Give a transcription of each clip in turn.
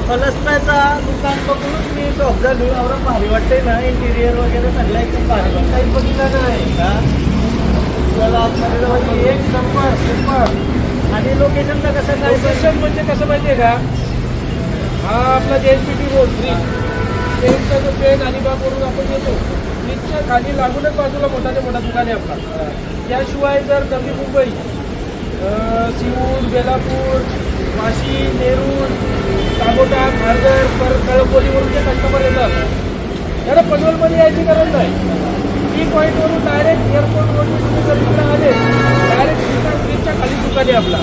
पलसप्याचा दुकान बघूनच मी शॉप झालो. एवढं भारी वाटतंय ना, इंटिरियर वगैरे सगळं एकदम भारी वाटतं. काही बघितलं नाही का त्याला आतमध्ये जाऊन एक नंबर सुपर. आणि लोकेशनचं कसं काय? लोकेशन म्हणजे कसं माहिती आहे का, हा आपला JNPT रोड ट्रेनचा जो ट्रेन अलिबागवरून आपण येतो, ब्रिजच्या खाली लागूनच बाजूला मोठा दुकान आहे आपला. त्याशिवाय जर नवी मुंबई, सिऊर, बेलापूर, वाशी, नेरूळ, कामोटा, खारघर, कळंबोलीवरून जे कस्टमर येतात त्याला पनवेलमध्ये यायची गरज नाही. टी पॉईंटवरून डायरेक्ट एअरपोर्ट रोडने तुम्ही जर इकडे आले, डायरेक्ट ब्रिजच्या खाली दुकान आहे आपला.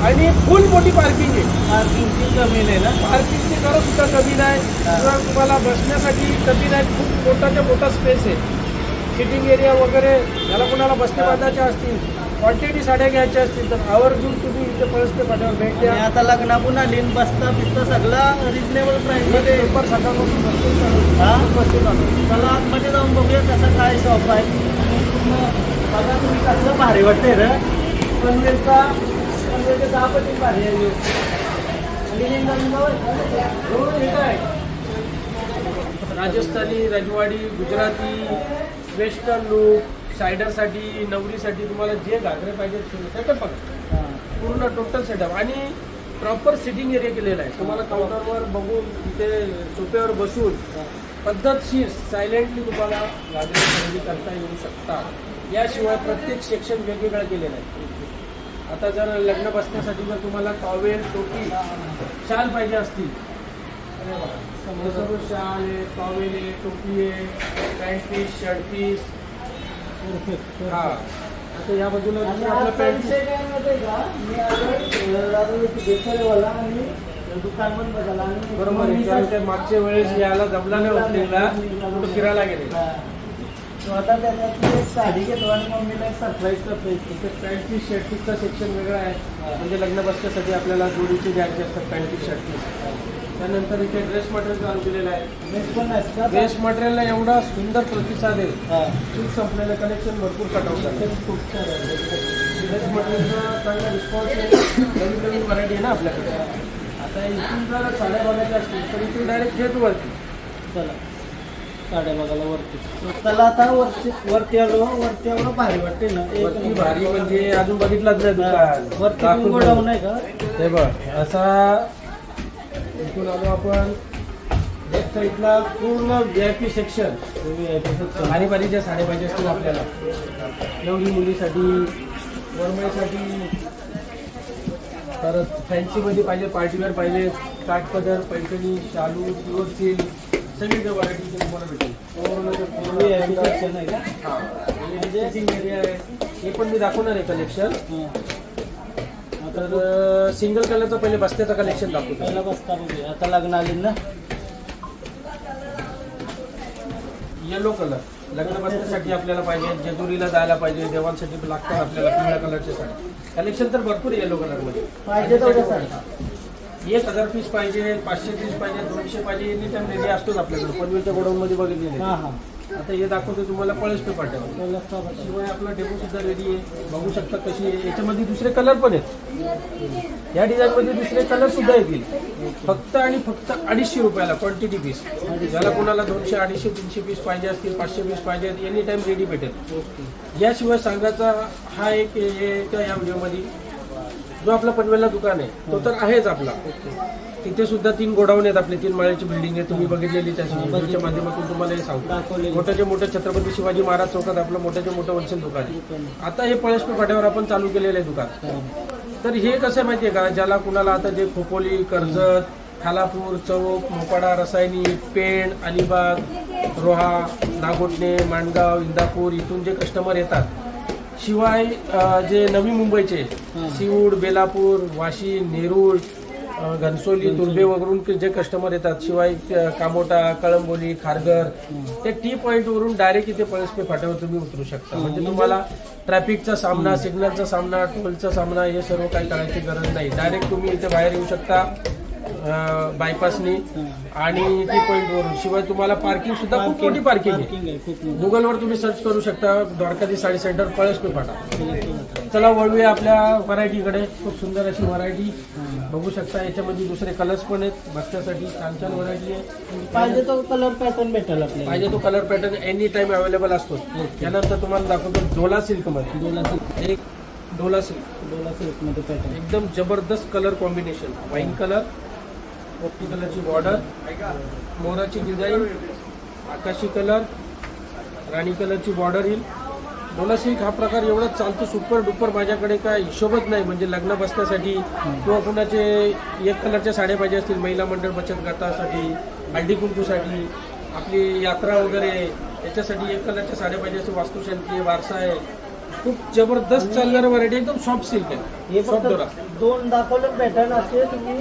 आणि फुल मोठी पार्किंग आहे. पार्किंगची जमीन आहे ना, पार्किंगची गरज सुद्धा कमी नाही. किंवा तुम्हाला बसण्यासाठी कमी नाही, खूप मोठाच्या मोठा स्पेस आहे. सिटिंग एरिया वगैरे, याला कोणाला बसणे बांधायचे असतील, क्वांटिटी साड्या घ्यायच्या असतील तर आवर्जून तुम्ही इथे पळसपे फाट्यावर भेट द्या. आता लग्नापून आली, बसता बिसता सगळं रिजनेबल प्राईसमध्ये पेपर सकाळपासून चला आतमध्ये जाऊन बघूया कसं काय शॉप आहे. आणि पूर्ण बघा तुम्ही कसलं भारी वाटतंय रे. पनवेलच्या 10 पटी भारी आहे. राजस्थानी, रजवाडी, गुजराती, वेस्टर्न लुक, सायडरसाठी, नवरीसाठी तुम्हाला जे घागरे पाहिजे सेटअप बघा. पूर्ण टोटल सेटअप आणि प्रॉपर सिटिंग एरिया केलेला आहे. तुम्हाला काउंटरवर बघून तिथे सोफ्यावर बसून पद्धतशीर सायलेंटली तुम्हाला घागरे खरेदी करता येऊ शकतात. याशिवाय प्रत्येक सेक्शन वेगवेगळं केलेलं आहे. आता जर लग्न बसण्यासाठी जर तुम्हाला टॉवेल, टोपी, शाल पाहिजे असतील, सर्व शाल आहे, टॉवेल आहे, टोपी आहे, पॅन्ट पीस, शर्ट पीस. हा, आता या बाजूला आपलं पॅन्ट दुकान पण बघायला आणि बरोबर. मागच्या वेळेस यायला जमला नाही होतेला, कुठं फिरायला गेले. आता त्याच्यात एक साडी घेतो आणि मम्मीला एक सरप्राईज करतो. इथे पॅन्ट पीस, शर्ट पीसचा सेक्शन वेगळा आहे. म्हणजे लग्न बसण्यासाठी आपल्याला जोडीचे द्यायचे असतात पॅन्ट पीस, शर्ट पीस. त्यानंतर इथे ड्रेस मटेरियल चालू केलेलं आहे. ड्रेस मटेरियलला एवढा सुंदर प्रतिसाद आहे. खूप संपलेलं कलेक्शन भरपूर कटवतात. खूप छान ड्रेस मटेरियलचा चांगला रिस्पॉन्स आहे. नवीन नवीन व्हरायटी आहे ना आपल्याकडे. आता इथून जर साड्या बघायच्या असतील तर इथून डायरेक्ट घेत वरती. चला साड्या बघायला वरती. चला आता वरती आलो. वरती एवढं भारी वाटते ना. वरती भारी म्हणजे अजून बघितलंच नाही दुकान. वरती गोडाऊन आहे का? हे बघ, असा इथून आलो आपण. लेफ्ट साईडला पूर्ण VIP सेक्शन. भारी भारी ज्या साड्या पाहिजे असतील आपल्याला, नवरी मुलीसाठी, वरमाईसाठी, परत फॅन्सीमध्ये पाहिजे, पार्टीवेअर पाहिजे, काठपदर, पैठणी, शालू, प्युअर सिल्क, सगळी व्हरायटी तुम्हाला भेटेल. सेक्शन आहे का? हां, म्हणजे सिटिंग एरिया आहे. हे पण मी दाखवणार आहे कलेक्शन. तर सिंगल कलरचा पहिले बस्त्याचा कलेक्शन दाखवतो. पहिला बसता बघूया. आता लग्न आले ना. येलो कलर लग्न बसण्यासाठी आपल्याला पाहिजे, जेजुरीला जायला पाहिजे, देवांसाठी लागतात आपल्याला पिवळ्या कलरचे साडी. कलेक्शन तर भरपूर येलो कलरमध्ये पाहिजे. 1000 पीस पाहिजे, 500 पीस पाहिजे, 200 पाहिजे, एनी टाइम रेडी असतोच आपल्याकडे. पनवेलच्या गोडाऊनमध्ये बघितलेले. आता हे दाखवतो तुम्हाला पळसपे फाट्यावर. शिवाय आपला डेमो सुद्धा रेडी आहे. बघू शकता कशी आहे. याच्यामध्ये दुसरे कलर पण आहेत. या डिझाईनमध्ये दुसरे कलर सुद्धा येतील. फक्त आणि फक्त 250 रुपयाला क्वांटिटी पीस. ज्याला कोणाला 200, 250, 300 पीस पाहिजे असतील, 500 पीस पाहिजे, एनी टाइम रेडी भेटेल. याशिवाय सांगायचा हा एक या व्हिडिओमध्ये जो आपला पनवेलला दुकान आहे तो तर आहेच आपला. तिथे सुद्धा 3 गोडाऊन आहेत आपले. 3 माळ्याची बिल्डिंग आहे. तुम्ही बघितलेली त्या व्हिडिओच्या माध्यमातून तुम्हाला हे सांगतो. मोठ्याचे मोठे छत्रपती शिवाजी महाराज चौकात आपलं मोठ्याचे मोठं होलसेल दुकान आहे. आता हे पळसपे फाट्यावर आपण चालू केलेलं आहे दुकान. तर हे कसं आहे माहिती आहे का, ज्याला कुणाला आता जे खोपोली, कर्जत, खालापूर, चौक, मोपाडा, रसायनी, पेण, अलिबाग, रोहा, नागोठणे, माणगाव, इंदापूर इथून जे कस्टमर येतात, शिवाय जे नवी मुंबईचे सिऊर, बेलापूर, वाशी, नेरूळ, घनसोली, तुर्भे वगैरे जे कस्टमर येतात, शिवाय कामोटा, कळंबोली, खारघर, ते टी पॉईंट वरून डायरेक्ट इथे पळसपे फाट्यावर तुम्ही उतरू शकता. म्हणजे तुम्हाला ट्रॅफिकचा सामना, सिग्नलचा सामना, टोलचा सामना हे सर्व काही करायची गरज नाही. डायरेक्ट तुम्ही इथे बाहेर येऊ शकता बायपासनी आणि टी पॉईंट वरून. शिवाय तुम्हाला पार्किंग सुद्धा खूप मोठी पार्किंग आहे. गुगलवर तुम्ही सर्च करू शकता द्वारकाधी साडी सेंटर पळसपे फाटा. चला वळूया आपल्या व्हरायटीकडे. खूप सुंदर अशी व्हरायटी बघू शकता. याच्यामध्ये दुसरे कलर्स पण आहेत बसण्यासाठी. छान छान व्हरायटी आहे. पाहिजे तो कलर पॅटर्न भेटेल आपल्याला. पाहिजे तो colour pattern any time available असतो. त्यानंतर तुम्हाला दाखवतो डोला सिल्क मध्ये. डोला सिल्क एक डोला सिल्क मध्ये पॅटर्न एकदम जबरदस्त कलर कॉम्बिनेशन. वाईन कलर, पोपटी कलरची बॉर्डर, मोराची डिझाईन, आकाशी कलर, राणी कलरची बॉर्डर येईल. डोला सिल्क हा प्रकार एवढा चालतो सुपर डुपर. माझ्याकडे काय हिशोबच नाही. म्हणजे लग्न बसण्यासाठी किंवा कुणाचे एक कलरच्या साड्या पाहिजे असतील, महिला मंडळ बचत गटासाठी, हळदी कुंकूसाठी, आपली यात्रा वगैरे याच्यासाठी एक कलरच्या साड्या पाहिजे असतील, वास्तुशांती, वारसा आहे. खूप जबरदस्त चालणारं व्हरायटी. एकदम सॉफ्ट सिल्क आहे. हे फक्त दोन दाखवले पॅटर्न असे तुम्ही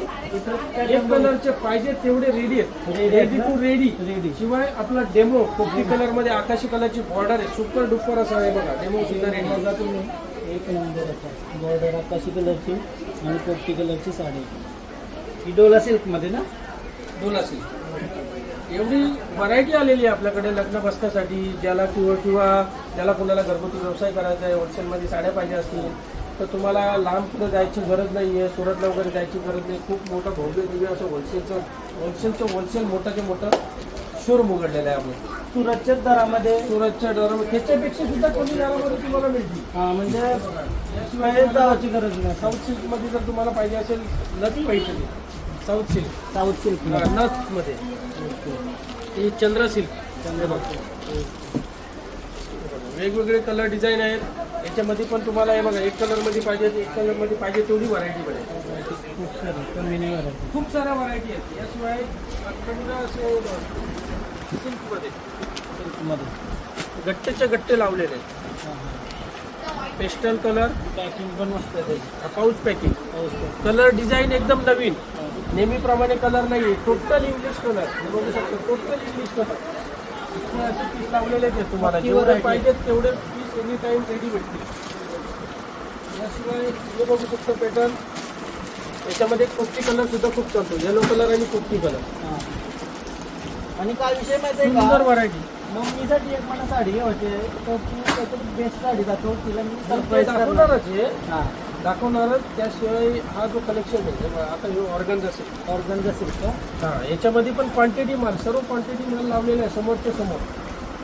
एक कलरचे पाहिजे तेवढे रेडी आहेत. Ready to ready. शिवाय आपला डेमो पोपटी कलर मध्ये आकाशी कलरची बॉर्डर आहे. सुपर डुपर असं आहे बघा. डेमो सुद्धा रेडी बघा तुम्ही. एक नंबर असा बॉर्डर आकाशी कलरची आणि पोपटी कलरची साडी. ही डोला सिल्क मध्ये ना. डोला सिल्क एवढी व्हरायटी आलेली आहे आपल्याकडे लग्न बसण्यासाठी. ज्याला किंवा ज्याला कोणाला घरगुती व्यवसाय करायचा आहे, होलसेलमध्ये साड्या पाहिजे असतील तर तुम्हाला लांब कुठं जायची गरज नाही आहे. सुरतला वगैरे जायची गरज नाही. खूप मोठं भव्य दिव्य असं होलसेल मोठं मोठं शोरूम उघडलेलं आहे आपण सुरतच्या दरामध्ये. त्याच्यापेक्षा सुद्धा कमी दरामध्ये तुम्हाला मिळतील. म्हणजे याशिवाय जायची गरज नाही. साऊथ सिल्कमध्ये जर तुम्हाला पाहिजे असेल नथ पाहिजे. साऊथ सिल्क नथ मध्ये. ही चंद्र सिल्क. वेगवेगळे कलर डिझाईन आहेत. याच्यामध्ये पण तुम्हाला हे बघा एक कलर मध्ये पाहिजे, एक कलर मध्ये पाहिजे तेवढी व्हरायटी मिळेल. खूप साऱ्या व्हरायटी आहेत. याशिवाय सिल्कमध्ये गट्टेचे गट्टे लावलेले आहेत. पेस्टल कलर पॅकिंग पण मस्त आहे. Pouch packing. कलर डिझाईन एकदम नवीन. नेहमीप्रमाणे कलर नाही. टोटल इंग्लिश कलर बघू शकतो. टोटल इंग्लिश कलर असे पीस लावलेले आहेत तुम्हाला. जेवढे पाहिजेत तेवढे पीस एनी टाइम रेडी भेटतील. याशिवाय हे बघू शकतो पॅटर्न. याच्यामध्ये पोपटी कलर सुद्धा खूप चालतो. येलो कलर आणि पोपटी कलर. आणि काय विषय माहिती आहे सुंदर व्हरायटी. मम्मीसाठी एक मला साडी होते तर ती बेस्ट साडी दाखव. तिला मी सरप्राईज दाखवणारच. त्याशिवाय हा जो कलेक्शन आहे आता हे ऑर्गन्झा असेल का. हां याच्यामध्ये पण क्वांटिटी माल, सर्व क्वांटिटी माल लावलेला आहे समोरच्या समोर.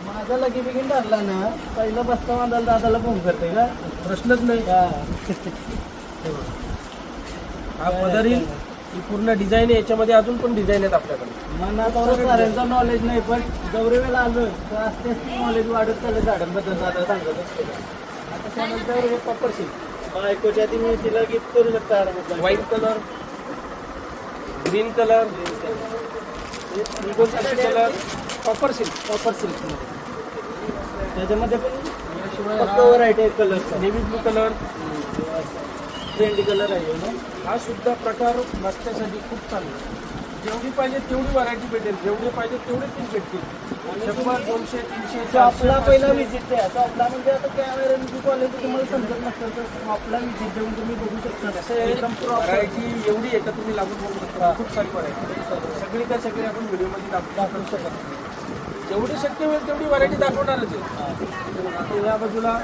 माझा लगी बिगिन ठरला ना पहिला बसता माझा दादाला फोन करते का प्रश्नच नाही. हा पदर येईल. ही पूर्ण डिझाईन आहे. याच्यामध्ये अजून पण डिझाईन आहेत आपल्याकडे. मला साऱ्यांचं नॉलेज नाही पण जेवढे वेळेला आलो तर असते नॉलेज वाढत चाललं झाडांबद्दल दादा सांगत असते. आता त्यानंतर हे कॉपर सिल्क. बायकोच्या आधी मी तिला गिफ्ट करू शकता. White colour, green colour, colour, copper silk. त्याच्यामध्ये पण याशिवाय व्हरायटी आहे colour. Navy blue colour, trendy colour आहे ना. हा सुद्धा प्रकार बसण्यासाठी खूप चांगला. जेवढी पाहिजे तेवढी व्हरायटी भेटेल. जेवढे पाहिजे तेवढे पीस भेटतील. 100, 200, 300. शॉपला पहिला व्हिजिट द्या. शॉपला म्हणजे आता कॅमेरा क्वालिटी तुम्हाला समजत नसतं तर शॉपला व्हिजिट देऊन तुम्ही बघू शकता. एकदम व्हरायटी एवढी आहे का तुम्ही लागून बघू शकता. खूप सारी व्हरायटी. सगळी काय सगळी आपण व्हिडिओमध्ये दाखवू शकत नाही. जेवढी शक्य होईल तेवढी व्हरायटी दाखवणारच आहे. आता या बाजूला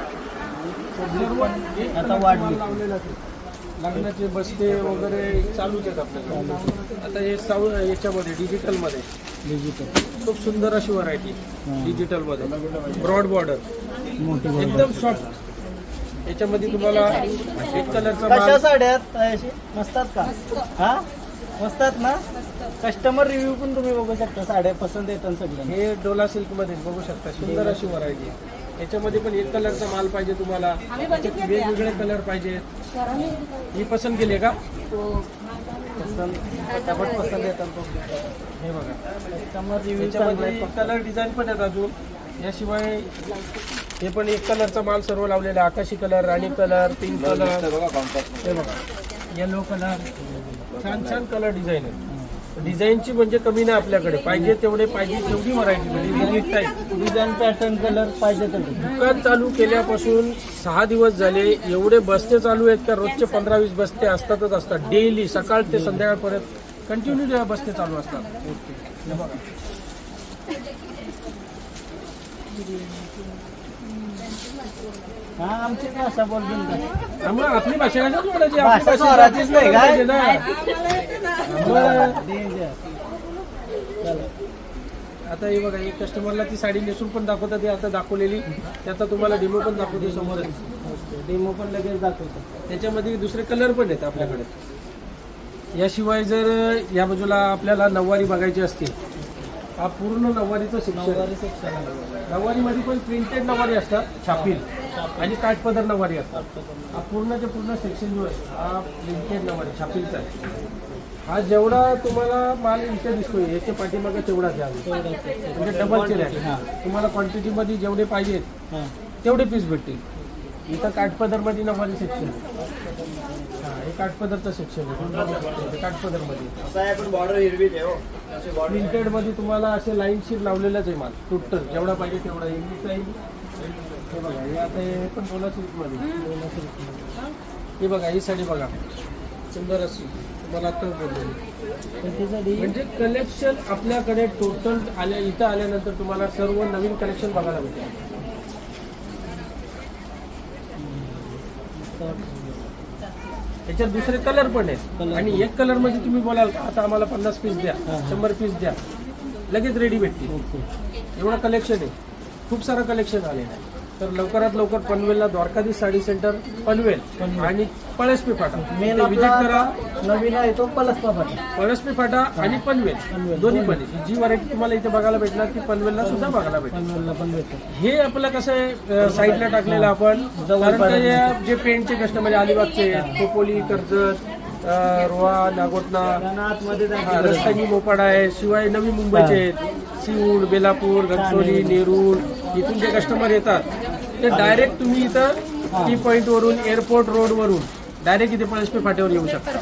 आता वाढली लावलेला आहे. लग्नाचे बस्ते वगैरे चालूच आहेत आपल्याकडे. आता हे याच्यामध्ये डिजिटल खूप सुंदर अशी व्हरायटी. डिजिटलमध्ये ब्रॉड बॉर्डर एकदम सॉफ्ट. याच्यामध्ये तुम्हाला एक कलरचा कशा साड्या मस्तात का. हा मस्तात ना. कस्टमर रिव्ह्यू पण तुम्ही बघू शकता. साड्या पसंत येतात सगळ्या. हे डोला सिल्क मध्ये बघू शकता. सुंदर अशी व्हरायटी. याच्यामध्ये पण एक कलरचा माल पाहिजे तुम्हाला. वेगवेगळे कलर पाहिजे. ही पसंत केली का. पसंत येतात. हे बघा कस्टमर रिव्ह्यू याच्यामध्ये कलर डिझाईन पण आहेत अजून. याशिवाय हे पण एक कलरचा माल सर्व लावलेला. आकाशी कलर, राणी कलर, पिंक कलर, हे बघा येलो कलर. छान कलर डिझाईन आहे. डिझाईनची म्हणजे कमी नाही आपल्याकडे. पाहिजे तेवढे पाहिजे तेवढी व्हरायटी मिळेल. डिझाईन पॅटर्न कलर पाहिजे तेवढे. दुकान चालू केल्यापासून 6 दिवस झाले. एवढे बस्ते चालू आहेत का रोजचे 15-20 बस्ते असतात. डेली सकाळ ते संध्याकाळपर्यंत कंटिन्यू बस्ते चालू असतात. हा आमची भाषा बोलून का मग आपली भाषा काय बोलायची? भाषा आपली भाषा स्वराचीच नाही काय? पाहिजे ना. आता हे बघा, एक कस्टमरला ती साडी नेसून पण दाखवतात, ती आता दाखवलेली, त्याचा तुम्हाला डेमो पण दाखवतो समोरच. डेमो पण लगेच दाखवतो. त्याच्यामध्ये दुसरे कलर पण आहेत आपल्याकडे. याशिवाय जर या बाजूला आपल्याला नऊवारी बघायची असते, हा पूर्ण नऊवारीचं सेक्शन. नऊवारीमध्ये पण प्रिंटेड नऊवारी असतात, छापील आणि काठपदर नऊवारी असतात. हा पूर्णच्या पूर्ण सेक्शन जो आहे हा प्रिंटेड नऊवारी छापीलचा आहे. हा जेवढा तुम्हाला माल इथे दिसतोय याच्या पाठीमागे तेवढाच आहे, म्हणजे डबल चेल आहे. तुम्हाला क्वांटिटीमध्ये जेवढे पाहिजेत तेवढे पीस भेटतील. इथं काठपदरमध्ये नऊवारी सेक्शन आहे. हे काठपदरचं सेक्शन आहे. काठपदरमध्ये बॉर्डर हिरवी प्रिंटेड मध्ये तुम्हाला असे लाईनशीर लावलेलाच आहे माल. टोटल जेवढा पाहिजे तेवढा येईल. हे बघा, हे आता हे पण 12 सिल्कमध्ये. हे बघा, ही साडी बघा, सुंदर अशी तुम्हाला आता बोलले. म्हणजे कलेक्शन आपल्याकडे टोटल इथं आल्यानंतर तुम्हाला सर्व नवीन कलेक्शन बघायला भेटेल. याच्यात दुसरे कलर पण आहेत. आणि एक कलर मध्ये तुम्ही बोलाल आता आम्हाला 50 पीस द्या, 100 पीस द्या, लगेच रेडी भेटतील. एवढं कलेक्शन आहे, खूप सारं कलेक्शन आलेलं आहे. तर लवकरात लवकर पनवेलला द्वारकाधीश साडी सेंटर पनवेल आणि पळसपी फाटा विजिट करा. नवीन आहे तो पळसपी फाटा. पळसपी फाटा आणि पनवेल दोन्ही पण. जी व्हरायटी तुम्हाला इथे बघायला भेटणार ती पनवेलला सुद्धा बघायला भेटणार. हे आपलं कसं आहे साईडला टाकलेलं आपण, कारण जे पेंटचे कस्टमर अलिबागचे, खोपोली, कर्जत, रोहा, नागोटना, रस्त्यानी मोपाड आहे. शिवाय नवी मुंबईचे आहेत, सीऊड, बेलापूर, घनसोली, नेरूळ, इथून जे कस्टमर येतात ते डायरेक्ट तुम्ही इथं टी पॉइंट वरून, एअरपोर्ट रोड वरून डायरेक्ट इथे पळसपी फाट्यावर येऊ शकता.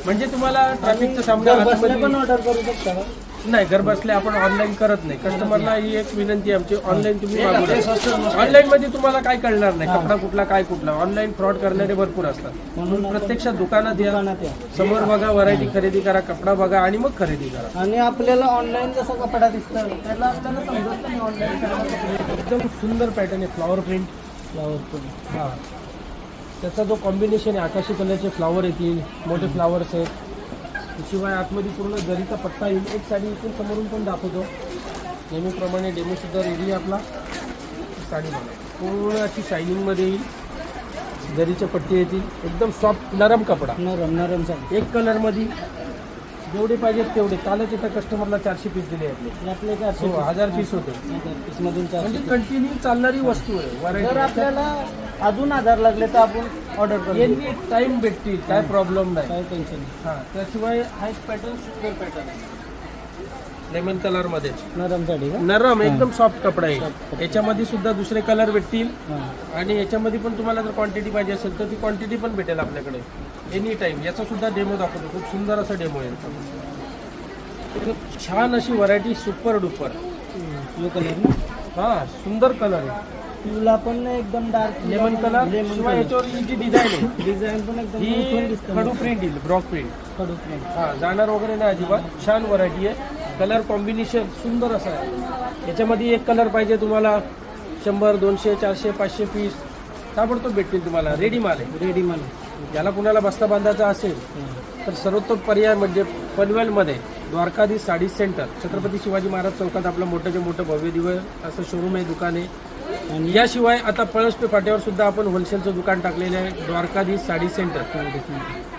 म्हणजे तुम्हाला ट्रॅफिकचा सामना पण ऑर्डर करू शकता का? नाही, घर बसल्या आपण ऑनलाईन करत नाही. कस्टमरला ही एक विनंती आमची, ऑनलाईन तुम्ही मागवू. ऑनलाईन मध्ये तुम्हाला काय कळणार नाही, कपडा कुठला काय कुठला. ऑनलाईन फ्रॉड करणारे भरपूर असतात. म्हणून प्रत्यक्षात दुकानात या, समोर बघा, व्हरायटी खरेदी करा, कपडा बघा आणि मग खरेदी करा. आणि आपल्याला ऑनलाईन जसा कपडा दिसतो त्याला आपल्याला समजत नाही ऑनलाईन. एकदम सुंदर पॅटर्न आहे, फ्लॉवर प्रिंट. हा, त्याचा जो कॉम्बिनेशन आहे, आकाशी कलरचे फ्लॉवर येतील, मोठे फ्लॉवर्स आहेत. शिवाय आतमध्ये पूर्ण जरीचा पट्टा येईल. एक साडी इथून समोरून पण दाखवतो, नेहमीप्रमाणे डेमो सुद्धा रेडी आहे आपला. साडी बघा, पूर्ण अशी शायनिंगमध्ये येईल, जरीचे पट्टे येतील, एकदम सॉफ्ट नरम कपडा, नरम साडी. एक कलरमध्ये जेवढे पाहिजेत तेवढे. कालच इथं कस्टमरला 400 पीस दिले आपले 1000 पीस होते. म्हणजे कंटिन्यू चालणारी वस्तू आहे. जर आपल्याला अजून 1000 लागले तर आपण ऑर्डर करू. एनी टाइम भेटतील, काय प्रॉब्लेम नाही, काय टेन्शन नाही. हा, त्याशिवाय हा एक पॅटर्न, सुंदर पॅटर्न आहे लेमन कलर मध्ये, नरम साडी, नरम एकदम सॉफ्ट कपडा आहे. याच्यामध्ये सुद्धा दुसरे कलर भेटतील. आणि याच्यामध्ये पण तुम्हाला जर क्वांटिटी पाहिजे असेल तर ती क्वांटिटी पण भेटेल आपल्याकडे एनी टाइम. याचा सुद्धा डेमो दाखवतो, खूप सुंदर असा डेमो आहे. छान अशी व्हरायटी, सुपर डुपर. कलर ना, हा, सुंदर कलर आहे. पिवळा पण एकदम डार्क लेमन कलर. शिवाय याच्यावर ही जी डिझाईन आहे, डिझाईन पण एकदम ही खडू प्रिंट येईल, ब्रॉक प्रिंट. खडू प्रिंट, हा, जाणार वगैरे नाही अजिबात. छान व्हरायटी आहे. कलर कॉम्बिनेशन सुंदर असं आहे. याच्यामध्ये एक कलर पाहिजे तुम्हाला, 100, 200, 400, 500 पीस ताबडतोब भेटतील तुम्हाला. रेडी माल आहे, रेडी माल. ज्याला कुणाला बस्ता बांधायचा असेल तर सर्वोत्तम पर्याय म्हणजे पनवेलमध्ये द्वारकाधीश साडी सेंटर, छत्रपती शिवाजी महाराज चौकात आपलं मोठं मोठं भव्य दिव्य असं शोरूम आहे, दुकान आहे. आणि याशिवाय आता पळसपी फाट्यावर सुद्धा आपण होलसेलचं दुकान टाकलेलं आहे, द्वारकाधीश साडी सेंटर.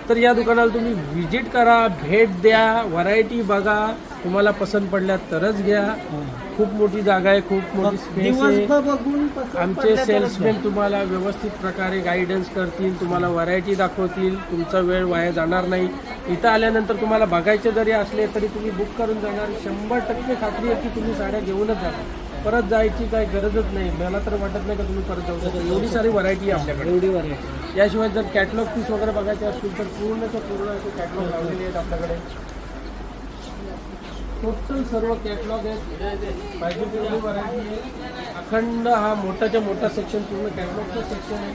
तर या दुकानाला तुम्ही व्हिजिट करा, भेट द्या, व्हरायटी बघा, तुम्हाला पसंत पडल्या तरच घ्या. खूप मोठी जागा आहे, खूप मोठी स्पेस आहे. आमचे सेल्समॅन तुम्हाला व्यवस्थित प्रकारे गायडन्स करतील, तुम्हाला व्हरायटी दाखवतील, तुमचा वेळ वाया जाणार नाही. इथं आल्यानंतर तुम्हाला बघायचे जरी असले तरी तुम्ही बुक करून जाणार. 100% खात्री आहे की तुम्ही साड्या घेऊनच जाणार, परत जायची काही गरजच नाही. मला तर वाटत नाही का तुम्ही परत जाऊ शकता, एवढी सारी व्हरायटी आहे आपल्याकडे, एवढी व्हरायटी. याशिवाय जर कॅटलॉग पीस वगैरे बघायचे असतील तर पूर्णच्या पूर्ण असे कॅटलॉग लावलेले आहेत आपल्याकडे. टोटल सर्व कॅटलॉग आहेत, पाहिजे तेवढी व्हरायटी आहे. अखंड हा मोठाच्या मोठा सेक्शन पूर्ण कॅटलॉगचं सेक्शन आहे.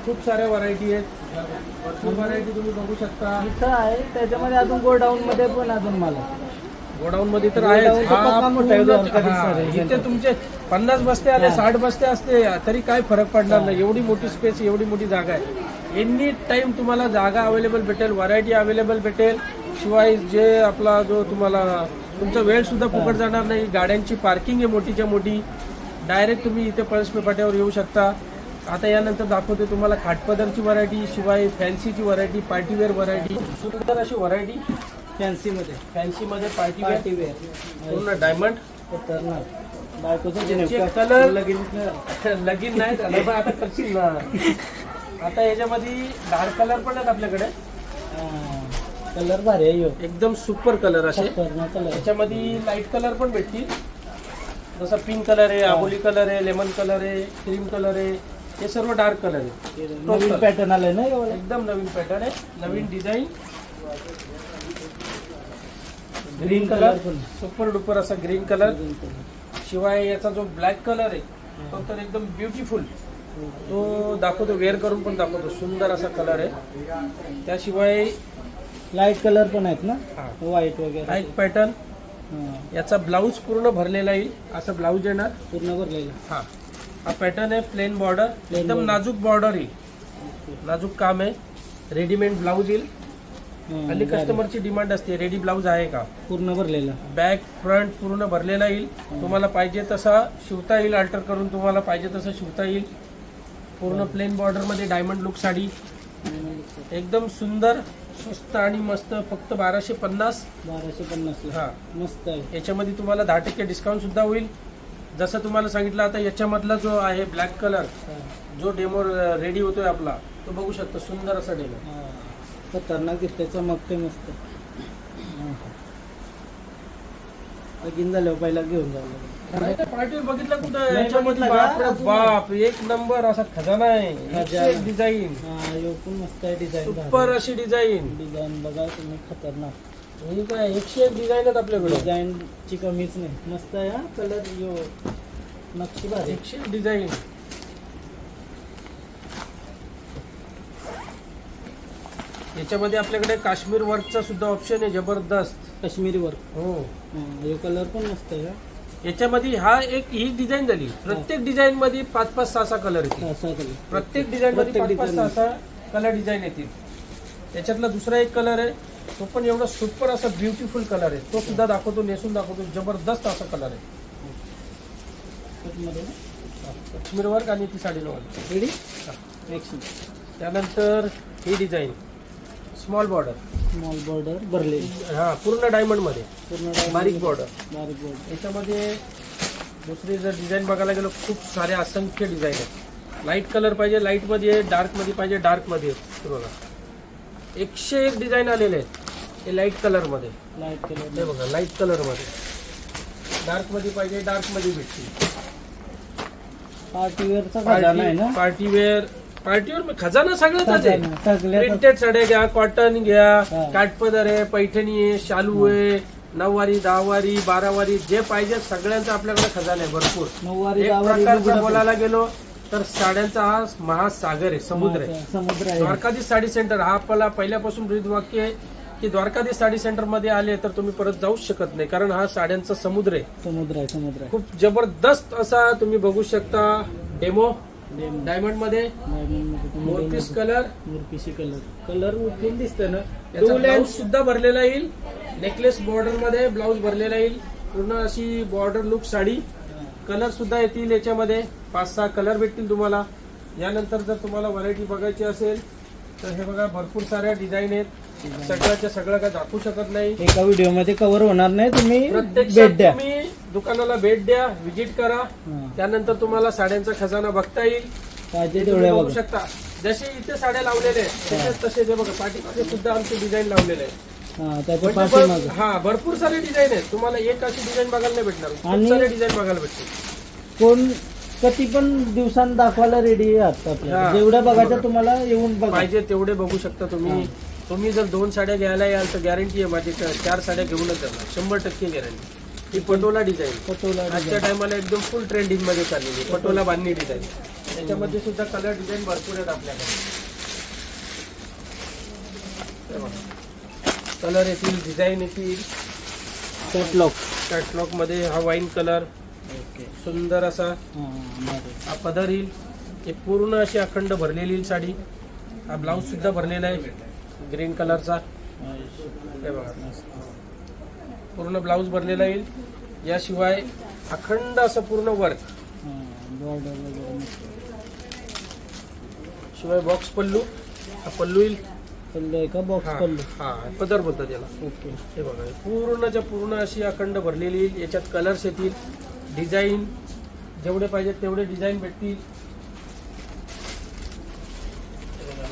खूप साऱ्या व्हरायटी आहेत, भरपूर व्हरायटी तुम्ही बघू शकता. इथं आहे, त्याच्यामध्ये अजून गोडाऊन मध्ये पण अजून मला गोडाऊन मध्ये तर आहे. इथे तुमचे 50 बसते आले 60 बसते असते तरी काय फरक पडणार नाही. एवढी मोठी स्पेस, एवढी मोठी जागा आहे. एनी टाइम तुम्हाला जागा अवेलेबल भेटेल, व्हरायटी अवेलेबल भेटेल. शिवाय जे आपला जो तुम्हाला तुमचा वेळ सुद्धा फुकट जाणार नाही. गाड्यांची पार्किंग आहे मोठीच्या मोठी. डायरेक्ट तुम्ही इथे पळसपे फाट्यावर येऊ शकता. आता यानंतर दाखवते तुम्हाला खाटपदरची व्हरायटी, शिवाय फॅन्सीची व्हरायटी, पार्टीवेअर व्हरायटी. सुंदर अशी व्हरायटी फॅन्सीमध्ये पार्टीवेअर पूर्ण डायमंड. कलर लगीन नाही झालं पण आता करशील ना. आता याच्यामध्ये डार्क कलर पण आहेत आपल्याकडे. कलर भारी आहे एकदम सुपर कलर असे. याच्यामध्ये लाईट कलर पण भेटतील, जसा पिंक कलर आहे, आबोली कलर आहे, लेमन कलर आहे, क्रीम कलर आहे. हे सर्व डार्क कलर आहे. नवीन पॅटर्न आलाय ना, एकदम नवीन पॅटर्न आहे, नवीन design. Green colour super duper असा ग्रीन कलर. शिवाय याचा जो ब्लॅक कलर आहे तो तर एकदम ब्युटिफुल. तो दाखवतो, वेअर करून पण दाखवतो. सुंदर असा कलर आहे. त्याशिवाय लाईट कलर पण आहेत ना, व्हाईट वगैरे लाईट पॅटर्न. याचा ब्लाऊज पूर्ण भरलेला येईल, असं ब्लाऊज येणार पूर्ण भरलेला. हा पॅटर्न आहे. प्लेन बॉर्डर, एकदम नाजूक बॉर्डर येईल, नाजूक काम आहे. रेडीमेड ब्लाऊज येईल. आणि कस्टमरची डिमांड असते रेडी ब्लाऊज आहे का, पूर्ण भरलेला. बॅक फ्रंट पूर्ण भरलेला येईल. तुम्हाला पाहिजे तसा शिवता येईल, अल्टर करून तुम्हाला पाहिजे तसं शिवता येईल. पूर्ण प्लेन बॉर्डर मध्ये डायमंड लुक साडी, एकदम सुंदर, स्वस्त आणि मस्त. फक्त 1250. हा मस्त आहे. याच्यामध्ये तुम्हाला 10% डिस्काउंट सुद्धा होईल. जसं तुम्हाला सांगितलं, आता याच्यामधला जो आहे ब्लॅक कलर, जो डेमो रेडी होतोय आपला, तो बघू शकता. सुंदर असा डेमो, खतरनाक दिसते, चमकते मस्त. लगीन झाल्यावर पहिला घेऊन जावं. पार्टीवर बघितलं कुठं, याच्यामध्ये बाप एक नंबर असा खजाना आहे. डिझाईन मस्त आहे, डिझाईन सुपर अशी डिझाईन. डिझाईन बघा तुम्ही, खतरनाक. हे काय 101 डिझाईन आहेत आपल्याकडे. डिझाईनची कमीच नाही. मस्त आहे हा कलर, यो नक्षी भारी. 101 डिझाईन. याच्यामध्ये आपल्याकडे काश्मीर वर्कचा सुद्धा ऑप्शन आहे, जबरदस्त काश्मीरी वर्क. हो, हे कलर पण मस्त आहे. याच्यामध्ये ही डिझाईन झाली. प्रत्येक डिझाईन मध्ये 5-5, 6-6 कलर येतील. प्रत्येक डिझाईन मध्ये 5-5, 6-6 कलर डिझाईन येतील. त्याच्यातला दुसरा एक कलर आहे, तो पण एवढा सुपर असा ब्युटिफुल कलर आहे. तो सुद्धा दाखवतो, नेसून दाखवतो. जबरदस्त असा कलर आहे. काश्मीर वर्क आणि ती साडी रेडी. त्यानंतर ही डिझाईन स्मॉल बॉर्डर भरले. हा पूर्ण डायमंड मध्ये, पूर्ण बारीक बॉर्डर. याच्यामध्ये दुसरी जर डिझाईन बघायला गेलो, खूप सारे असंख्य डिझाईन आहेत. लाईट कलर पाहिजे लाईट मध्ये, डार्क मध्ये पाहिजे डार्क मध्ये. बघा 101 डिझाईन आलेले आहेत. हे लाईट कलर मध्ये, हे बघा लाईट कलर मध्ये. डार्क मध्ये पाहिजे डार्क मध्ये भेटतील. पार्टीवेअरचा खजाना आहे ना. पार्टीवेअर खजाना सगळंच आहे. प्रिंटेड साड्या घ्या, कॉटन घ्या, काठपदर आहे, पैठणी आहे, शालू आहे, 9 वारी, 10 वारी, 12 वारी, जे पाहिजे सगळ्यांचा आपल्याकडे खजाना आहे भरपूर. 9 वारी, एक 10 वारी प्रकारचं बोलायला गेलो तर साड्यांचा हा महासागर आहे, समुद्र आहे. द्वारकाधीश साडी सेंटर हा आपल्याला पहिल्यापासून ब्रीदवाक्य आहे की द्वारकाधीश साडी सेंटर मध्ये आले तर तुम्ही परत जाऊच शकत नाही, कारण हा साड्यांचा समुद्र आहे. खूप जबरदस्त असा तुम्ही बघू शकता डेमो. डायमंड मध्ये मोरपीस कलर, कलर उठून दिसतोय ना. ब्लाऊज सुद्धा भरलेला येईल. नेकलेस बॉर्डर मध्ये ब्लाऊज भरलेला येईल. पूर्ण अशी बॉर्डर लुक साडी. कलर सुद्धा येतील याच्यामध्ये, 5-6 कलर भेटतील तुम्हाला. यानंतर जर तुम्हाला व्हरायटी बघायची असेल तर हे बघा भरपूर साऱ्या डिझाईन आहेत. सगळ्याच्या सगळं काय दाखवू शकत नाही, एका व्हिडिओ मध्ये कव्हर होणार नाही. तुम्ही प्रत्यक्षात तुम्ही दुकानाला भेट द्या, व्हिजिट करा. त्यानंतर तुम्हाला साड्यांचा खजाना बघता येईल. पाहिजे बघू शकता. जसे इथे साड्या लावलेल्या आहेत तसे जे बघा पाठीमागे सुद्धा आमचे डिझाईन लावलेले आहेत. हा भरपूर सारे डिझाईन आहेत. तुम्हाला एक अशी डिझाईन बघायला नाही भेटणार, खूप सारे डिझाईन बघायला भेटतील. कोण किती पण दिवसांत दाखवायला रेडी आहात. जेवढ्या बघायचं तुम्हाला येऊन पाहिजे तेवढे बघू शकता तुम्ही. तुम्ही जर 2 साड्या घ्यायला याल तर गॅरंटी आहे माझी 4 साड्या घेऊनच जाणार, 100% गॅरंटी. ही पटोला डिझाईन आजच्या टायमाला एकदम फुल ट्रेंडिंग मध्ये चाललेली पटोला बांधणी डिझाईन. त्याच्यामध्ये सुद्धा कलर डिझाईन भरपूर आहेत आपल्याकडे. कलर येतील, डिझाईन येतील. कॅटलॉग मध्ये हा वाईन कलर, ओके. सुंदर असा हा पदर येईल. हे पूर्ण अशी अखंड भरलेली येईल साडी. हा ब्लाऊज सुद्धा भरलेला आहे ग्रीन कलरचा. हे बघा पूर्ण ब्लाऊज भरलेला येईल. याशिवाय अखंड असं पूर्ण वर्क. शिवाय बॉक्स पल्लू. हा पल्लू येईल. पल्लू आहे का? बॉक्स पल्लू. हा पदर बोलतात त्याला. ओके. हे बघा पूर्णच्या पूर्ण अशी अखंड भरलेली येईल. याच्यात कलर्स येतील. डिझाईन जेवढे पाहिजेत तेवढे डिझाईन भेटतील.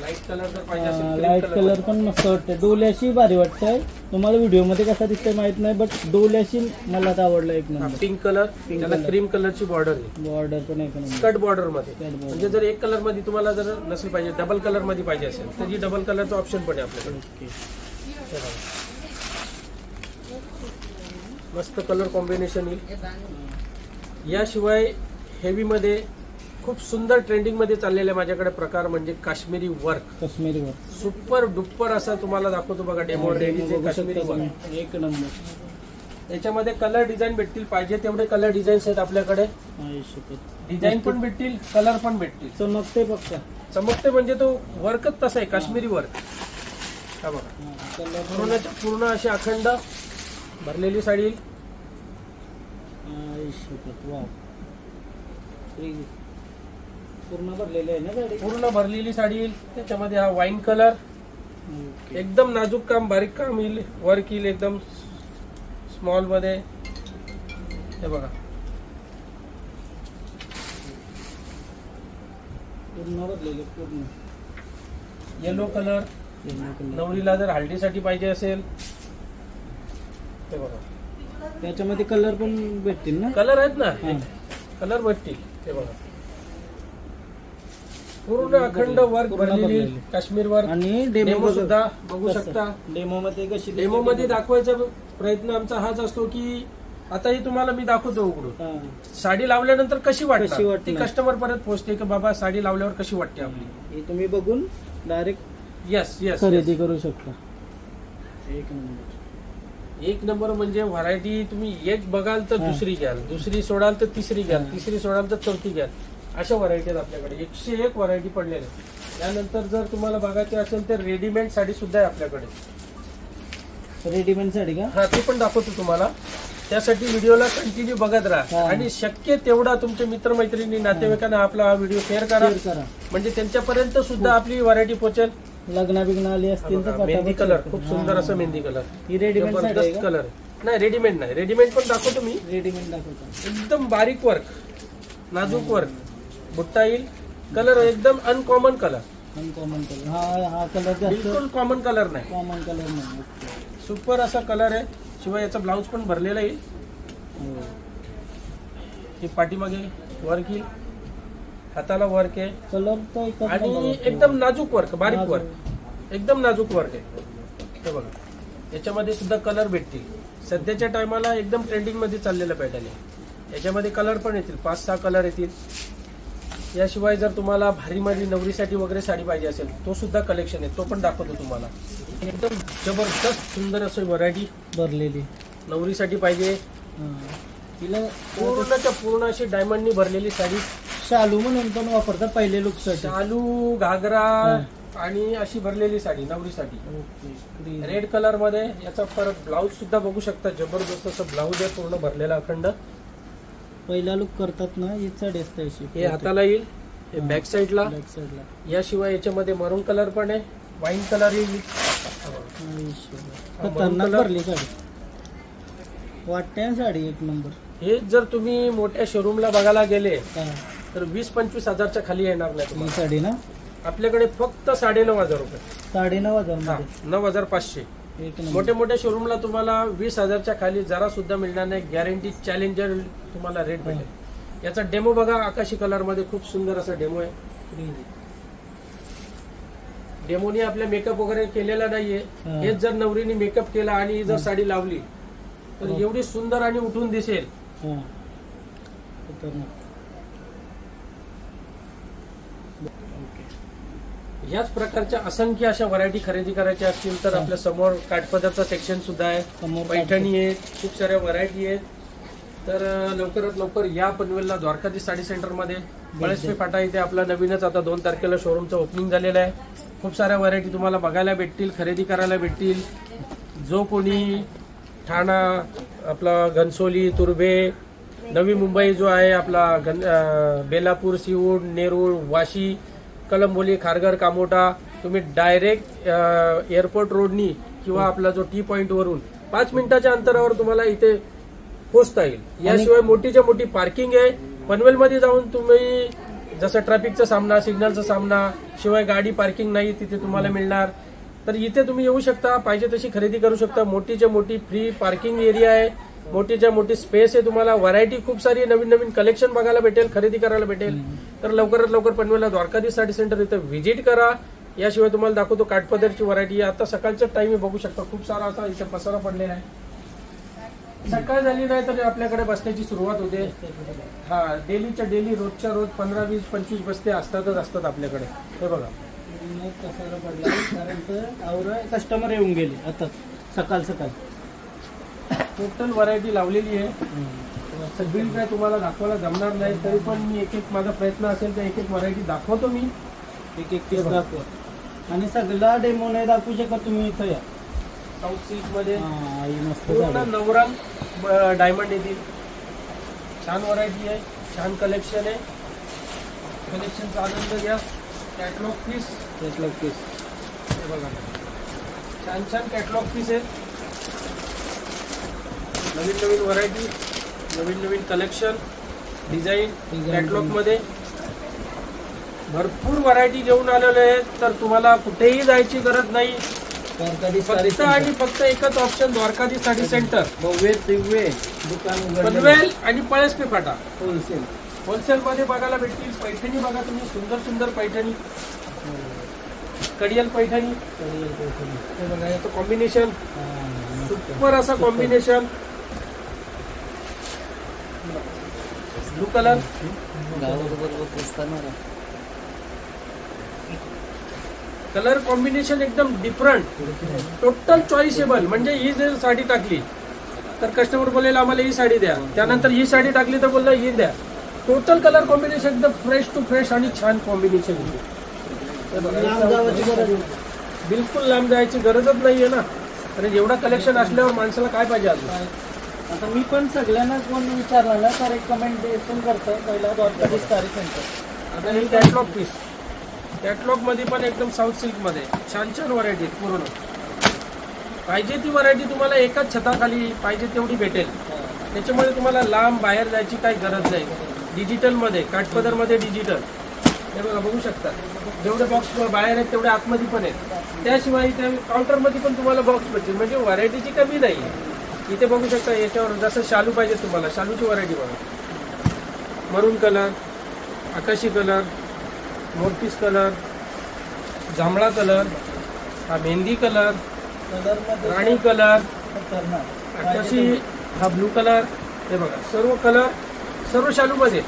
लाईट कलर जर पाहिजे असेल लाईट कलर पण मस्त वाटते. डोल्याशी भारी वाटतंय. तुम्हाला व्हिडिओ मध्ये कसा दिसतंय माहित नाही, बट डोल्याशी मला तर आवडलं एक नंबर. Pink colour. त्याला क्रीम कलरची बॉर्डर आहे. बॉर्डर पण एक नंबर. स्कर्ट बॉर्डर मध्ये. म्हणजे जर एक कलर मध्ये तुम्हाला जर नसेल पाहिजे, डबल कलर मध्ये पाहिजे असेल तर ही डबल कलरचा ऑप्शन पण आहे आपल्याकडे. मस्त कलर कॉम्बिनेशन येईल. याशिवाय हेवी मध्ये खूप सुंदर ट्रेंडिंग मध्ये चाललेला आहे माझ्याकडे प्रकार म्हणजे Kashmiri work. Kashmiri work super duper असा तुम्हाला दाखवतो बघा डेमो. काश्मीरी वर्क एक नंबर. याच्यामध्ये कलर डिझाईन भेटतील. पाहिजे तेवढे कलर डिझाईन्स आहेत आपल्याकडे. डिझाईन पण भेटतील, कलर पण भेटतील. चमकते फक्त. चमकते म्हणजे तो वर्कच तसा आहे काश्मीरी वर्क. हा बघा पूर्ण अशी अखंड भरलेली साडी. पूर्ण भरलेली आहे ना साडी? पूर्ण भरलेली साडी येईल. त्याच्यामध्ये हा वाईन कलर. एकदम नाजूक काम, बारीक काम येईल. वर्क येईल एकदम स्मॉल मध्ये. हे बघा पूर्ण भरलेली. पूर्ण येलो कलर. नवरीला जर हळदीसाठी पाहिजे असेल. हे बघा त्याच्यामध्ये कलर पण भेटतील ना? कलर आहेत ना, कलर भेटतील. हे बघा पूर्ण अखंड वर्क भरलेली काश्मीर वर्क. आणि डेमो सुद्धा बघू शकता. डेमो मध्ये कशी? डेमो मध्ये दाखवायचा प्रयत्न आमचा हाच असतो की आता ही तुम्हाला मी दाखवतो उघडून. साडी लावल्यानंतर कशी वाटते ती कस्टमर परत पोहोचते की बाबा साडी लावल्यावर कशी वाटते आपली. हे तुम्ही बघून डायरेक्ट यस खरेदी करू शकता. एक नंबर. एक नंबर म्हणजे व्हरायटी तुम्ही एक बघाल तर दुसरी घ्याल, दुसरी सोडाल तर तिसरी घ्याल, तिसरी सोडाल तर चौथी घ्याल. अशा व्हरायटी आहेत आपल्याकडे. 101 व्हरायटी पडलेल्या. त्यानंतर जर तुम्हाला बघायची असेल तर रेडीमेड साडी सुद्धा आहे आपल्याकडे. रेडीमेड साडी का? हा ती पण दाखवतो तुम्हाला. त्यासाठी व्हिडिओला कंटिन्यू बघत राहा आणि शक्य तेवढा तुमच्या मित्रमैत्रिणी नातेवाईकांना आपला हा व्हिडिओ शेअर करा. म्हणजे त्यांच्यापर्यंत सुद्धा आपली व्हरायटी पोहोचेल. लग्न बिग्न आली असतील तर. मेहंदी कलर खूप सुंदर असं मेहंदी कलर. ही रेडीमेड जबरदस्त कलर. नाही रेडीमेड नाही, रेडीमेड पण दाखवतो मी. रेडीमेड दाखवतो. एकदम बारीक वर्क, नाजूक वर्क. बुट्टा येईल. कलर एकदम अनकॉमन कलर. Uncommon colour. हा कलर बिलकुल कॉमन कलर नाही. कॉमन कलर नाही. सुपर असा कलर आहे. शिवाय याचा ब्लाऊज पण भरलेला येईल. हे पाठीमागे वर्क येईल. हाताला वर्क आहे. कलर आणि एकदम नाजूक वर्क, बारीक वर्क, एकदम नाजूक वर्क आहे. हे बघा याच्यामध्ये सुद्धा कलर भेटतील. सध्याच्या टायमाला एकदम ट्रेंडिंग मध्ये चाललेलं पॅटर्न आहे. याच्यामध्ये कलर पण येतील. 5-6 कलर येतील. याशिवाय जर तुम्हाला भारीमध्ये नवरीसाठी वगैरे साडी पाहिजे असेल तो सुद्धा कलेक्शन आहे, तो पण दाखवतो तुम्हाला. एकदम जबरदस्त सुंदर असं व्हरायटी भरलेली. नवरीसाठी पाहिजे. तिला पूर्णच्या पूर्ण अशी डायमंडनी भरलेली साडी. शालू म्हणून पण वापरतात पहिले लुक साठी. शालू, घागरा आणि अशी भरलेली साडी नवरीसाठी. रेड कलर मध्ये. याचा परत ब्लाऊज सुद्धा बघू शकता. जबरदस्त असं ब्लाऊज आहे पूर्ण भरलेला अखंड. पहिला लुक करतात ना ही साडी असते अशी. हे हाताला येईल. हे बॅक साईडला. बॅक साईडला. याशिवाय याच्यामध्ये मरून कलर पण आहे. वाईन कलर येईल. खतरनाक भरली साडी वाटते. साडी एक नंबर. हे जर तुम्ही मोठ्या शोरूमला बघायला गेले तर 20-25 हजारच्या खाली येणार नाही ही साडी ना. आपल्याकडे फक्त 9,500 रुपये. 9,500. 9,500. मोठ्या मोठ्या शोरूमला तुम्हाला 20,000च्या खाली जरा सुद्धा मिळणार नाही. गॅरंटी चॅलेंजर तुम्हाला रेट भेटेल. याचा डेमो बघा. आकाशी कलर मध्ये खूप सुंदर असा डेमो आहे. डेमोनी आपल्या मेकअप वगैरे केलेला नाहीये. हेच जर नवरीने मेकअप केला आणि जर साडी लावली तर एवढी सुंदर आणि उठून दिसेल. याच प्रकारच्या असंख्य अशा व्हरायटी खरेदी करायच्या असतील तर आपल्या समोर काठपदरचा सेक्शन सुद्धा आहे. पैठणी आहेत. खूप साऱ्या व्हरायटी आहेत. तर लवकरात लवकर या पनवेलला द्वारकाधीश साडी सेंटरमध्ये पळसपे फाटा इथे आपला नवीनच आता 2 तारखेला शोरूमचं ओपनिंग झालेलं आहे. खूप साऱ्या व्हरायटी तुम्हाला बघायला भेटतील, खरेदी करायला भेटतील. जो कोणी ठाणा, आपला घनसोली, तुर्भे, नवी मुंबई जो आहे आपला बेलापूर, सिऊड, नेरूळ, वाशी, कलंबोली, खारघर, कामोठा, तुम्ही डायरेक्ट एअरपोर्ट रोडनी किंवा आपला जो टी पॉइंट वरून 5 मिनिटाच्या अंतरावर तुम्हाला इथे पोहोचता येईल. याशिवाय मोठीच्या मोठी पार्किंग आहे. पनवेलमध्ये जाऊन तुम्ही जसं ट्रॅफिकचा सामना, सिग्नलचा सामना, शिवाय गाडी पार्किंग नाही तिथे तुम्हाला मिळणार. तर इथे तुम्ही येऊ शकता, पाहिजे तशी खरेदी करू शकता. मोठीच्या मोठी फ्री पार्किंग एरिया आहे, मोठीच्या मोठी स्पेस आहे. तुम्हाला व्हरायटी खूप सारी नवीन नवीन कलेक्शन बघायला भेटेल, खरेदी करायला भेटेल. तर लवकरात लवकर पनवेलला द्वारकाधीश साडी सेंटर इथं व्हिजिट करा. याशिवाय तुम्हाला दाखवतो काठपदरची व्हरायटी. आता सकाळच्या टाइम बघू शकता, खूप सारा आता इथे पसारा पडलेला आहे. सकाळ झाली नाही तर आपल्याकडे बसण्याची सुरुवात होते. हा, डेलीच्या डेली, रोजच्या रोज 15, 20, 25 बसते असतात आपल्याकडे. हे बघा कसायला पडला, कारण तर कस्टमर येऊन गेले आता सकाळ. टोटल व्हरायटी लावलेली आहे. सगळी काय तुम्हाला दाखवायला जमणार नाही, तरी पण मी एक माझा प्रयत्न असेल तर एक व्हरायटी दाखवतो. मी एक पीस दाखवा. आणि सगळा डेमो नाही दाखवू शकत तुम्ही. इथं या साऊथ सिल्क मध्ये मस्त पूर्ण नवरंग डायमंड येतील. छान व्हरायटी आहे, छान कलेक्शन आहे. कलेक्शनचा आनंद घ्या. कॅटलॉग पीस हे बघा, छान छान कॅटलॉग पीस आहेत. नवीन नवीन व्हरायटी, नवीन नवीन कलेक्शन, डिझाईन कॅटलॉग मध्ये भरपूर व्हरायटी घेऊन आलेले आहेत. तर तुम्हाला कुठेही जायची गरज नाही. फक्त आणि फक्त एकच ऑप्शन, द्वारकाधीश साडी सेंटर, भव्य दिव्य दुकान पनवेल आणि पळसपे फाटा. होलसेल मध्ये बघायला भेटतील. पैठणी बघा तुम्ही, सुंदर सुंदर पैठणी, कडियल पैठणी. हे बघा, याचं कॉम्बिनेशन सुपर असा combination. Blue colour, colour combination एकदम डिफरंट, टोटल चॉईसेबल. म्हणजे ही जर साडी टाकली तर कस्टमर बोलेल आम्हाला ही साडी द्या, त्यानंतर ही साडी टाकली तर बोलला ही द्या. टोटल कलर कॉम्बिनेशन एकदम फ्रेश टू फ्रेश आणि छान कॉम्बिनेशन. बिलकुल लांब जायची गरजच नाहीये ना, आणि एवढं कलेक्शन असल्यावर माणसाला काय पाहिजे अजून. आता मी पण सगळ्यांना कोण विचारलं ना तर रेकमेंडेशन करतो पहिला द्वारकाधीश साडी सेंटर. आता ही कॅटलॉग पीस, कॅटलॉग मध्ये पण एकदम साऊथ सिल्क मध्ये छान छान व्हरायटी पूर्ण. पाहिजे ती व्हरायटी तुम्हाला एकाच छताखाली पाहिजे तेवढी भेटेल. त्याच्यामुळे तुम्हाला लांब बाहेर जायची काही गरज नाही. डिजिटल मध्ये, काठपदर मध्ये डिजिटल. हे बघा, बघू शकता जेवढे बॉक्स बाहेर आहेत तेवढे आतमध्ये पण आहेत. त्याशिवाय त्या काउंटर मध्ये पण तुम्हाला बॉक्स भेटतील. म्हणजे व्हरायटीची कमी नाही. इथे बघू शकता, याच्यावर जसं शालू पाहिजे तुम्हाला, शालूची व्हरायटी बघा. मरून कलर, आकाशी कलर, मोरपीस कलर, जांभळा कलर, हा मेहंदी कलर, राणी कलर, आकाशी, हा ब्लू कलर. हे बघा, सर्व कलर, सर्व शालूमध्ये.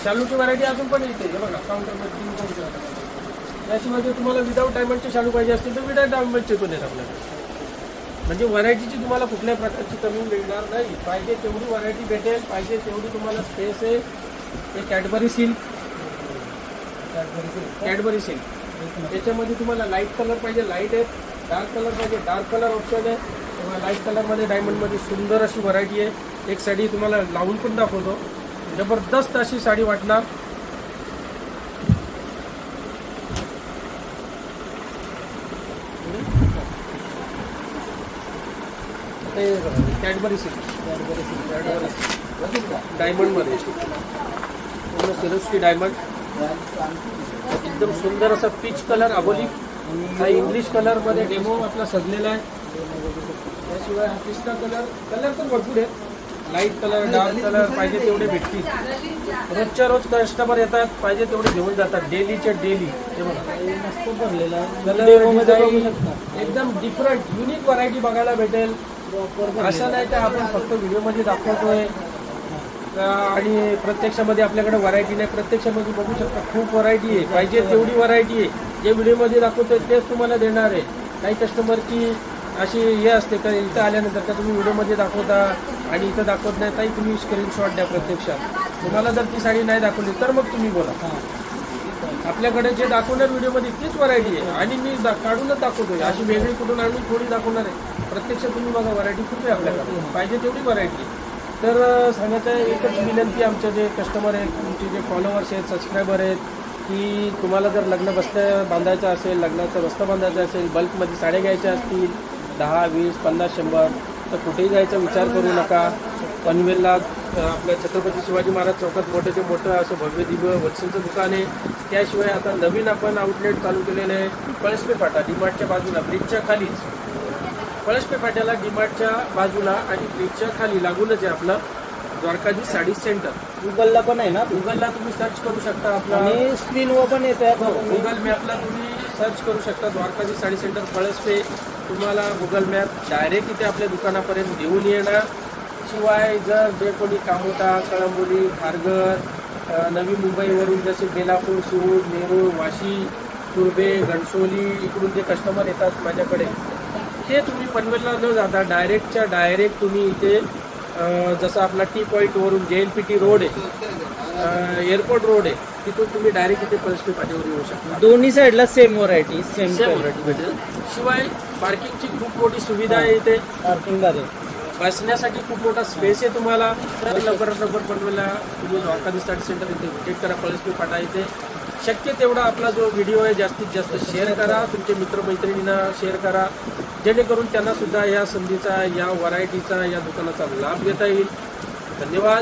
शालूची व्हरायटी अजून पण येते. हे बघा, काउंटरमध्ये. त्याशिवाय जर तुम्हाला विदाऊट डायमंडचे शालू पाहिजे असतील तर विदाऊट डायमंडचे पण आहेत आपल्याकडे. म्हणजे व्हरायटीची तुम्हाला कुठल्याही प्रकारची कमी मिळणार नाही. पाहिजे तेवढी व्हरायटी भेटेल, पाहिजे तेवढी तुम्हाला स्पेस आहे. हे कॅडबरी सिल्क, त्याच्यामध्ये तुम्हाला लाईट कलर पाहिजे, लाईट आहे. डार्क कलर पाहिजे, डार्क कलर ऑप्शन आहे. तुम्हाला लाईट कलरमध्ये, डायमंडमध्ये सुंदर अशी व्हरायटी आहे. एक साडी तुम्हाला लावून पण दाखवतो, जबरदस्त अशी साडी वाटणार. कॅडबरी सिल्क, डायमंड मध्ये पूर्ण सिरोस्की डायमंड. एकदम सुंदर असा पीच कलर, अबोली. हा इंग्लिश कलर मध्ये डेमो आपला सजलेला आहे. त्याशिवाय हा पिस्ता कलर, कलर पण भरपूर आहेत. लाईट कलर, डार्क कलर पाहिजे तेवढे भेटतील. रोजच्या रोज कस्टमर येतात, पाहिजे तेवढे घेऊन जातात, डेलीच्या डेली. हे बघा, मस्त भरलेला कलर एकदम डिफरंट युनिक व्हरायटी बघायला भेटेल. असं नाही तर आपण फक्त व्हिडिओमध्ये दाखवतोय आणि प्रत्यक्षामध्ये आपल्याकडे व्हरायटी नाही. प्रत्यक्षामध्ये बघू शकता खूप व्हरायटी आहे, पाहिजे तेवढी व्हरायटी आहे. जे व्हिडिओमध्ये दाखवतोय तेच तुम्हाला देणार आहे. काही कस्टमरची अशी हे असते का इथं आल्यानंतर का तुम्ही व्हिडिओमध्ये दाखवता आणि इथं दाखवत नाही ताई तुम्ही स्क्रीनशॉट द्या प्रत्यक्षात. तुम्हाला जर ती साडी नाही दाखवली तर मग तुम्ही बोला. आपल्याकडे जे दाखवणार व्हिडिओमध्ये तीच व्हरायटी आहे आणि मी काढूनच दाखवतोय. अशी वेगळी कुठून आणून थोडी दाखवणार आहे. प्रत्यक्ष तुम्ही बघा व्हरायटी खूप आहे आपल्याकडे, पाहिजे तेवढी व्हरायटी. तर सांगायचं एकच विनंती आमचे जे कस्टमर आहेत, तुमचे जे फॉलोअर्स आहेत, सबस्क्रायबर आहेत, की तुम्हाला जर लग्न बसल्या बांधायचं असेल, लग्नाचं बस्ता बांधायचं असेल, बल्कमध्ये साड्या घ्यायच्या असतील 10, 20, 50, 100 तर कुठेही जायचा विचार करू नका. पनवेलला आपल्या छत्रपती शिवाजी महाराज चौकात मोठं ते मोठं असं भव्य दिव्य होलसेलचं दुकान आहे. त्याशिवाय आता नवीन आपण आउटलेट चालू केलेलं आहे पळसपे फाटा, डीमार्टच्या बाजूला, ब्रिजच्या खालीच. पळसपे फाट्याला डीमार्टच्या बाजूला आणि ब्रिजच्या खाली लागूनच आहे आपलं द्वारकाधीश साडी सेंटर. गुगलला पण आहे ना, गुगलला तुम्ही सर्च करू शकता. आपला आणि स्क्रीनवर पण येते. गुगल मॅपला तुम्ही सर्च करू शकता द्वारकाधीश साडी सेंटर पळसपे. तुम्हाला गुगल मॅप डायरेक्ट इथे आपल्या दुकानापर्यंत घेऊन येणार. शिवाय जर जे कोणी कामोठा, कळंबोली, खारघर, नवी मुंबईवरून जसे बेलापूर, शिरूर, नेरूळ, वाशी, तुर्भे, घणसोली इकडून जे कस्टमर येतात माझ्याकडे, ते तुम्ही पनवेलला न जाता डायरेक्ट तुम्ही इथे जसं आपला टी पॉईंटवरून JNPT रोड आहे, एअरपोर्ट रोड आहे, तिथून तुम्ही डायरेक्ट इथे पळसपे फाट्यावर येऊ शकता. दोन्ही साईडला सेम व्हरायटी, सेम व्हरायटी भेटेल. शिवाय पार्किंगची खूप मोठी सुविधा आहे इथे. पार्किंग आहे, बसण्यासाठी खूप मोठा स्पेस आहे तुम्हाला. तर लवकरात लवकर पनवेलला तुम्ही द्वारकाधीश साडी सेंटर इथे व्हिजिट करा. पळसपे फाटा इथे शक्य तेवढा आपला जो व्हिडिओ आहे जास्तीत जास्त शेअर करा, तुमच्या मित्रमैत्रिणींना शेअर करा, जेणेकरून त्यांना सुद्धा या संधीचा, या व्हरायटीचा, या दुकानाचा लाभ घेता येईल. धन्यवाद.